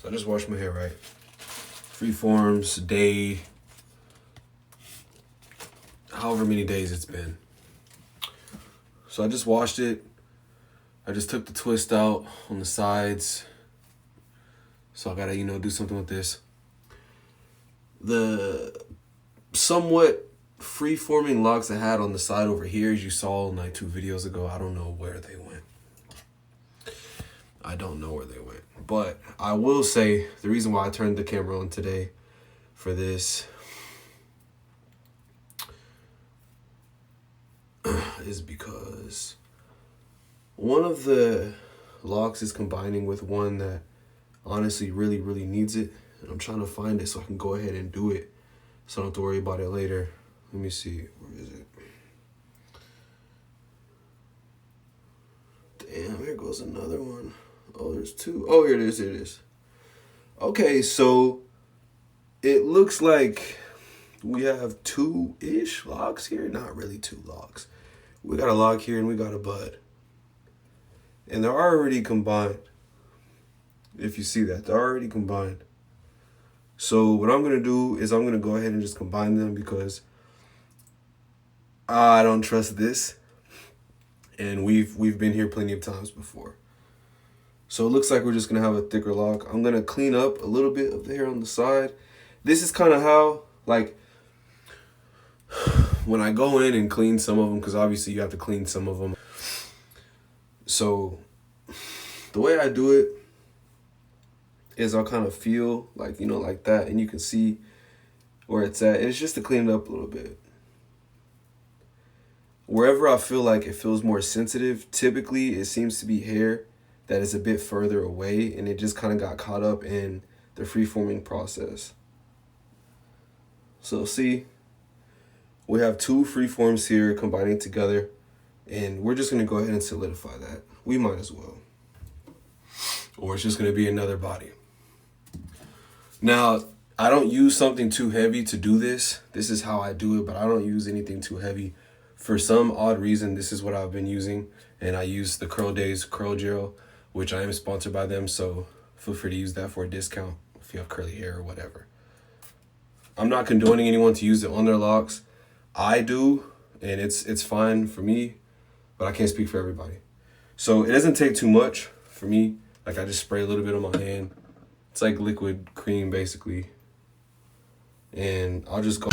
So I just washed my hair, right? Freeforms, day, however many days it's been. So I just washed it. I just took the twist out on the sides. So I gotta, do something with this. The somewhat free-forming locks I had on the side over here, as you saw in like 2 videos ago, I don't know where they went. I don't know where they went. But I will say the reason why I turned the camera on today for this is because one of the locks is combining with one that honestly really, really needs it. And I'm trying to find it so I can go ahead and do it so I don't have to worry about it later. Let me see. Where is it? Damn, here goes another one. Oh, there's 2. Oh, here it is. Here it is. Okay, so it looks like we have 2-ish locks here. Not really 2 locks. We got a lock here and we got a bud. And they're already combined. If you see that, they're already combined. So what I'm going to do is I'm going to go ahead and just combine them because I don't trust this. And we've been here plenty of times before. So it looks like we're just going to have a thicker lock. I'm going to clean up a little bit of the hair on the side. This is kind of how, like, when I go in and clean some of them, because obviously you have to clean some of them. So the way I do it is I'll kind of feel like, like that. And you can see where it's at. And it's just to clean it up a little bit. Wherever I feel like it feels more sensitive, typically it seems to be hair that is a bit further away. And it just kind of got caught up in the free-forming process. So see, we have 2 freeforms here combining together. And we're just going to go ahead and solidify that. We might as well. Or it's just going to be another body. Now, I don't use something too heavy to do this. This is how I do it, but I don't use anything too heavy. For some odd reason, this is what I've been using. And I use the Curl Days Curl Gel, which I am sponsored by them. So feel free to use that for a discount if you have curly hair or whatever. I'm not condoning anyone to use it on their locks. I do, and it's fine for me, but I can't speak for everybody. So it doesn't take too much for me. Like, I just spray a little bit on my hand. It's like liquid cream, basically. And I'll just go.